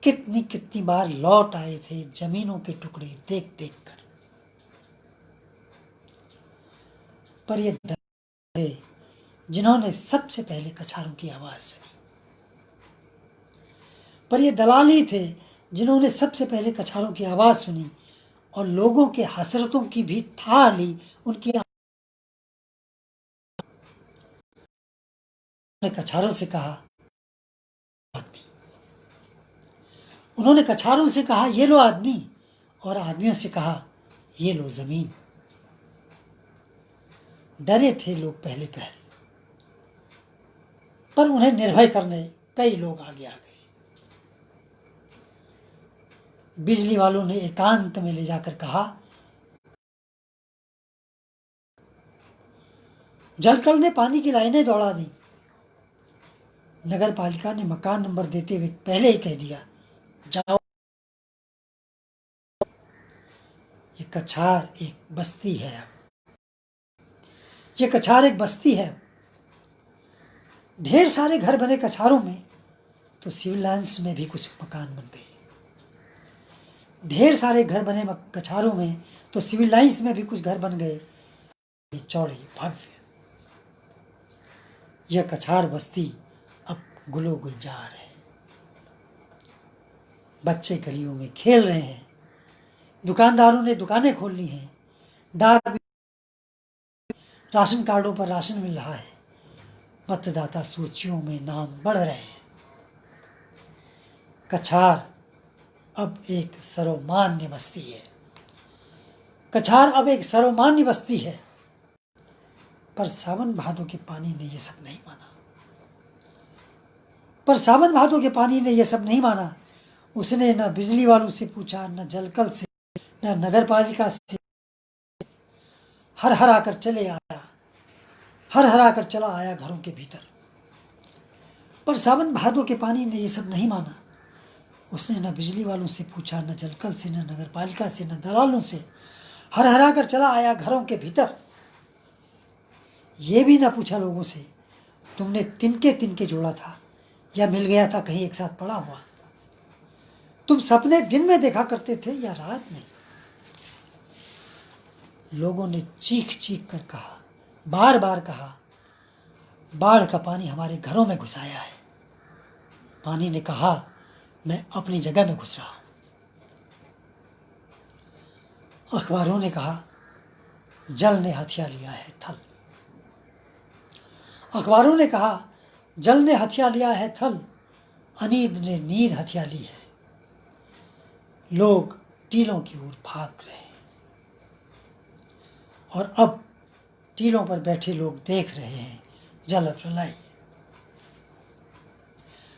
कितनी कितनी बार लौट आए थे जमीनों के टुकड़े देख देख कर। पर ये थे जिन्होंने सबसे पहले कछारों की आवाज सुनी। पर ये दलाल ही थे जिन्होंने सबसे पहले कछारों की आवाज सुनी और लोगों के हसरतों की भी था ली। उनकी कछारों से कहा आदमी, उन्होंने कछारों से कहा ये लो आदमी, और आदमियों से कहा ये लो जमीन। डरे थे लोग पहले पहल, पर उन्हें निर्भय करने कई लोग आगे आ गए। बिजली वालों ने एकांत में ले जाकर कहा जलकल ने पानी की लाइनें दौड़ा दी। नगर पालिका ने मकान नंबर देते हुए पहले ही कह दिया जाओ। ये कछार एक बस्ती है। अब ये कछार एक बस्ती है। ढेर सारे घर बने कछारों में, तो सिविल लाइन्स में भी कुछ मकान बन गए। ढेर सारे घर बने कछारों में, तो सिविल लाइन्स में भी कुछ घर बन गए, चौड़े भव्य। यह कछार बस्ती अब गुलो गुलजार है। बच्चे गलियों में खेल रहे हैं, दुकानदारों ने दुकानें खोल ली हैं, डाक राशन कार्डों पर राशन मिल रहा है, मतदाता सूचियों में नाम बढ़ रहे हैं। कछार अब एक सर्वमान्य बस्ती है। कछार अब एक सर्वमान्य बस्ती है। पर सावन भादों के पानी ने यह सब नहीं माना। पर सावन भादों के पानी ने यह सब नहीं माना। उसने न बिजली वालों से पूछा, न जलकल से, न नगर पालिका से। हर हरा कर चले आया, हर हरा कर चला आया घरों के भीतर। पर सावन भादों के पानी ने यह सब नहीं माना। उसने न बिजली वालों से पूछा, न जलकल से, न नगर पालिका से, न दलालों से। हर हरा कर चला आया घरों के भीतर। ये भी ना पूछा लोगों से तुमने तिनके तिनके जोड़ा था या मिल गया था कहीं एक साथ पड़ा हुआ। तुम सपने दिन में देखा करते थे या रात में। लोगों ने चीख चीख कर कहा, बार बार कहा, बाढ़ का पानी हमारे घरों में घुस आया है। पानी ने कहा, मैं अपनी जगह में घुस रहा हूं। अखबारों ने कहा, जल ने हथिया लिया है थल। अखबारों ने कहा, जल ने हथिया लिया है थल, अनीद ने नींद हथिया ली है। लोग टीलों की ओर भाग रहे हैं। और अब टीलों पर बैठे लोग देख रहे हैं जल प्रलय।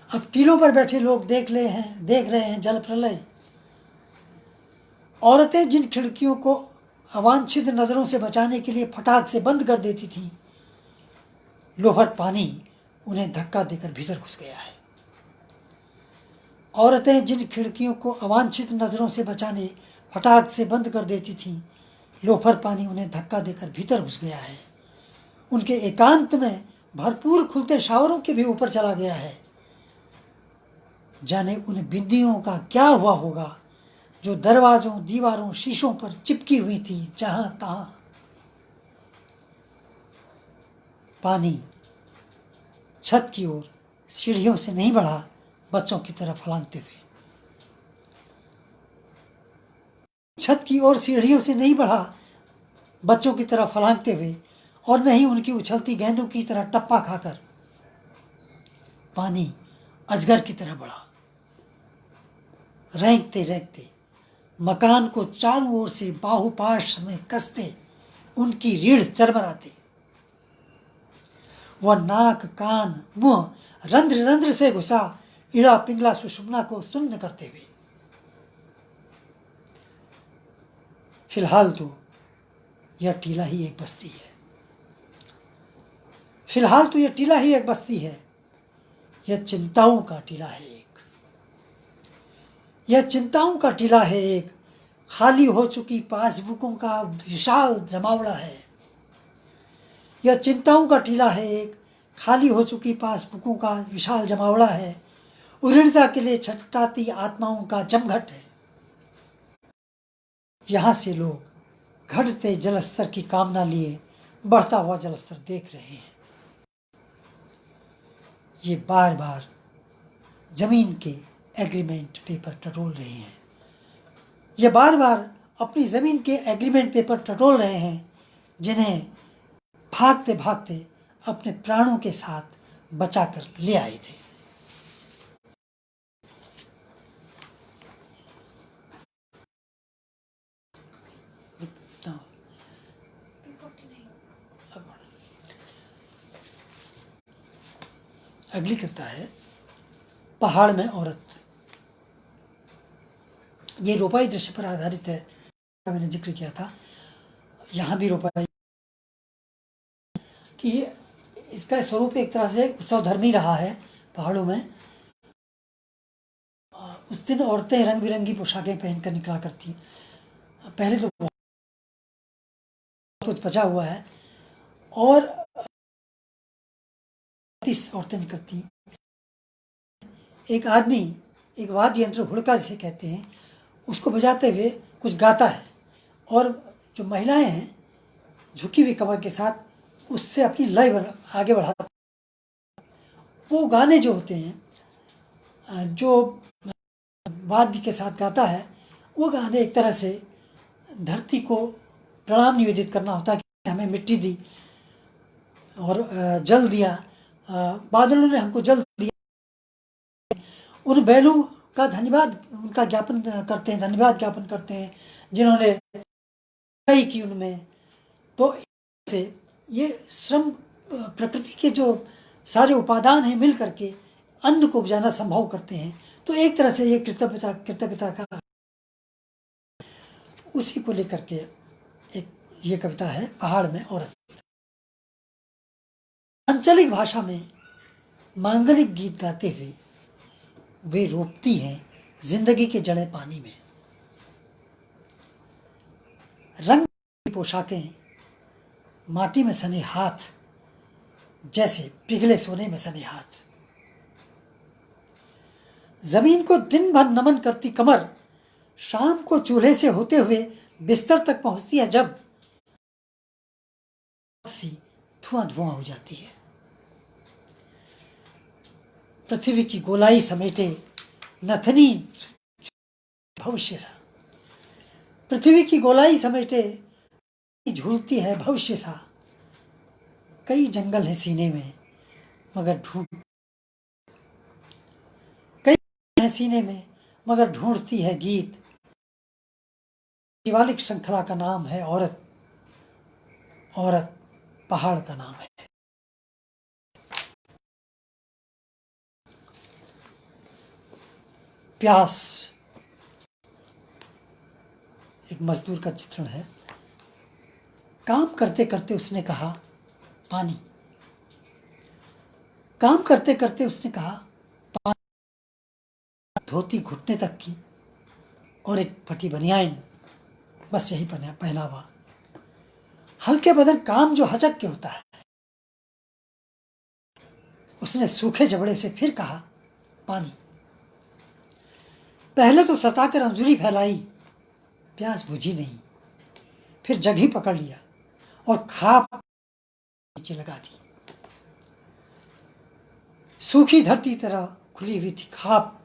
अब टीलों पर बैठे लोग देख रहे हैं जल प्रलय। औरतें जिन खिड़कियों को अवांछित नज़रों से बचाने के लिए फटाक से बंद कर देती थीं, लोहर पानी उन्हें धक्का देकर भीतर घुस गया है। औरतें जिन खिड़कियों को अवांछित नज़रों से बचाने फटाक से बंद कर देती थीं, लोफर पानी उन्हें धक्का देकर भीतर घुस गया है। उनके एकांत में भरपूर खुलते शावरों के भी ऊपर चला गया है। जाने उन बिंदियों का क्या हुआ होगा जो दरवाज़ों, दीवारों, शीशों पर चिपकी हुई थी जहां तहां। पानी छत की ओर सीढ़ियों से नहीं बढ़ा, बच्चों की तरफ फलांगते हुए। छत की ओर सीढ़ियों से नहीं बढ़ा, बच्चों की तरफ फलांगते हुए, और नहीं उनकी उछलती गेंदों की तरह टप्पा खाकर। पानी अजगर की तरह बढ़ा, रेंगते रेंगते मकान को चारों ओर से बाहुपाश में कसते उनकी रीढ़ चरमराते। वह नाक, कान, मुंह रंध्र रंध्र से घुसा इड़ा पिंगला सुषुम्ना को सुन्न करते हुए। फिलहाल तो यह टीला ही एक बस्ती है। फिलहाल तो यह टीला ही एक बस्ती है। यह चिंताओं का टीला है एक। यह चिंताओं का टीला है एक। खाली हो चुकी पासबुकों का विशाल जमावड़ा है। यह चिंताओं का टीला है एक। खाली हो चुकी पासबुकों का विशाल जमावड़ा है। उऋणता के लिए छटपटाती आत्माओं का जमघट है। यहाँ से लोग घटते जलस्तर की कामना लिए बढ़ता हुआ जलस्तर देख रहे हैं। ये बार बार जमीन के एग्रीमेंट पेपर टटोल रहे हैं। ये बार बार अपनी ज़मीन के एग्रीमेंट पेपर टटोल रहे हैं, जिन्हें भागते भागते अपने प्राणों के साथ बचाकर ले आए थे। अगली कविता है पहाड़ में औरत। ये रोपाई दृश्य पर आधारित है। मैंने जिक्र किया था, यहाँ भी रोपाई कि इसका स्वरूप एक तरह से उत्सव धर्मी रहा है। पहाड़ों में उस दिन औरतें रंग बिरंगी पोशाकें पहनकर निकला करती। पहले तो कुछ बचा हुआ है और 30 औरतें निकलती। एक आदमी एक वाद्य यंत्र, हुड़का जिसे कहते हैं, उसको बजाते हुए कुछ गाता है और जो महिलाएं हैं झुकी हुई कमर के साथ उससे अपनी लय आगे बढ़ाती। वो गाने जो होते हैं जो वाद्य के साथ गाता है, वो गाने एक तरह से धरती को प्रणाम निवेदित करना होता है कि हमें मिट्टी दी और जल दिया, बादलों ने हमको जल दिया। उन बैलों का धन्यवाद उनका ज्ञापन करते हैं, धन्यवाद ज्ञापन करते हैं जिन्होंने की उनमें। तो से ये श्रम, प्रकृति के जो सारे उपादान हैं मिल करके अन्न को उपजाना संभव करते हैं। तो एक तरह से ये कृतज्ञता का उसी को लेकर के एक ये कविता है पहाड़ में औरत। आंचलिक भाषा में मांगलिक गीत गाते हुए वे रोपती हैं जिंदगी के जड़े पानी में। रंग की पोशाकें, माटी में सने हाथ जैसे पिघले सोने में सने हाथ। जमीन को दिन भर नमन करती कमर शाम को चूल्हे से होते हुए बिस्तर तक पहुंचती है जब सी धुआं धुआं हो जाती है। पृथ्वी की गोलाई समेटे नथनी भविष्य सा। पृथ्वी की गोलाई समेटे झूलती है भविष्य सा। कई जंगल है सीने में मगर सीने में मगर ढूंढती है गीत। शिवालिक श्रृंखला का नाम है औरत। औरत पहाड़ का नाम है। प्यास एक मजदूर का चित्रण है। काम करते करते उसने कहा पानी। काम करते करते उसने कहा पानी। धोती घुटने तक की और एक फटी बनियान, बस यही पहना हुआ। हल्के बदन काम जो हचक के होता है। उसने सूखे जबड़े से फिर कहा पानी। पहले तो सताकर अंजुरी फैलाई, प्यास बुझी नहीं। फिर जगह पकड़ लिया और खाप नीचे लगा दी। सूखी धरती तरह खुली हुई थी खाप,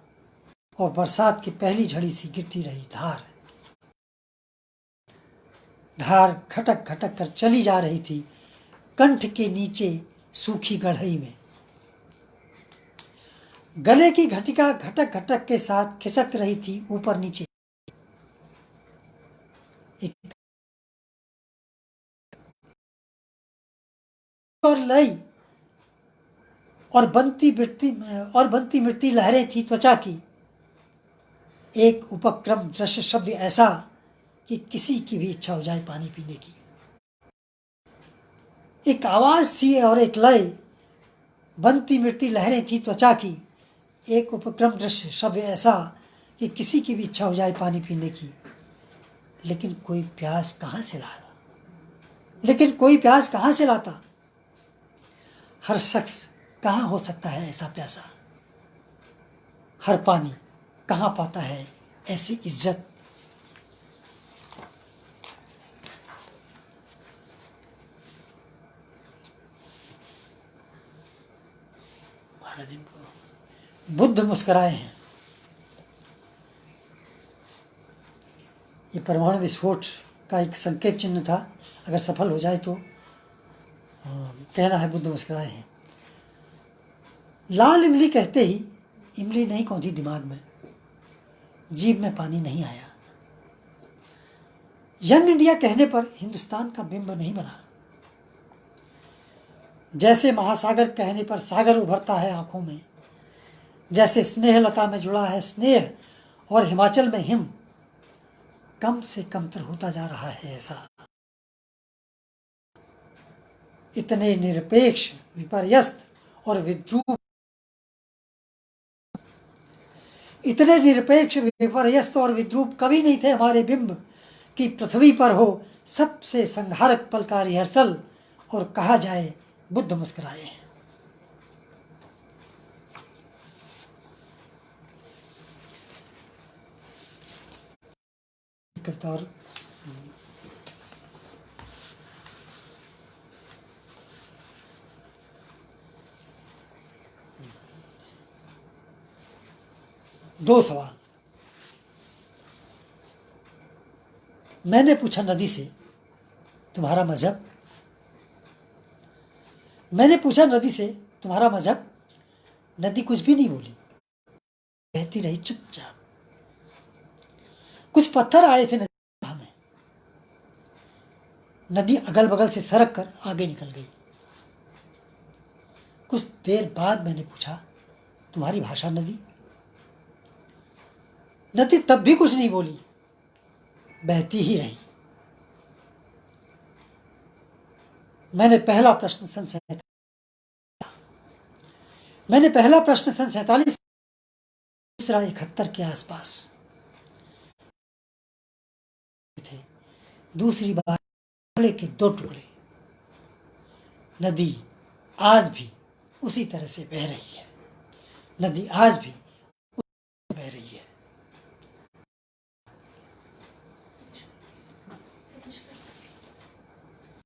और बरसात की पहली झड़ी सी गिरती रही धार। धार खटक खटक कर चली जा रही थी कंठ के नीचे सूखी गढ़ई में। गले की घटिका घटक घटक के साथ खिसक रही थी ऊपर नीचे। और लई और बनती मिटती लहरें थी त्वचा की। एक उपक्रम दृश्य श्रव्य ऐसा कि किसी की भी इच्छा हो जाए पानी पीने की। एक आवाज थी और एक लय, बनती मिटती लहरें थी त्वचा की। एक उपक्रम दृश्य श्रव्य ऐसा कि किसी की भी इच्छा हो जाए पानी पीने की। लेकिन कोई प्यास कहाँ से लाता? हर शख्स कहाँ हो सकता है ऐसा प्यासा? हर पानी कहाँ पाता है ऐसी इज्जत? महाराज बुद्ध मुस्कुराए हैं। ये परमाणु विस्फोट का एक संकेत चिन्ह था। अगर सफल हो जाए तो कहना है बुद्ध मुस्कुराए हैं। लाल इमली कहते ही इमली नहीं कौंधी दिमाग में, जीभ में पानी नहीं आया। यंग इंडिया कहने पर हिंदुस्तान का बिंब नहीं बना। जैसे महासागर कहने पर सागर उभरता है आंखों में, जैसे स्नेहलता में जुड़ा है स्नेह और हिमाचल में हिम कम से कमतर होता जा रहा है ऐसा। इतने निरपेक्ष, विपर्यस्त और विद्रूप, इतने निरपेक्ष, विपर्यस्त और विद्रूप कभी नहीं थे हमारे बिंब कि पृथ्वी पर हो सबसे संहारक पल का रिहर्सल और कहा जाए बुद्ध मुस्कुराए हैं। और दो सवाल। मैंने पूछा नदी से, तुम्हारा मजहब? मैंने पूछा नदी से, तुम्हारा मजहब? नदी कुछ भी नहीं बोली, बहती रही चुपचाप। कुछ पत्थर आए थे नदी में, नदी अगल बगल से सरक कर आगे निकल गई। कुछ देर बाद मैंने पूछा, तुम्हारी भाषा नदी? नदी तब भी कुछ नहीं बोली, बहती ही रही। मैंने पहला प्रश्न सन 47, दूसरा 71 के आसपास थे। दूसरी बार टुकड़े के 2 टुकड़े। नदी आज भी उसी तरह से बह रही है। नदी आज भी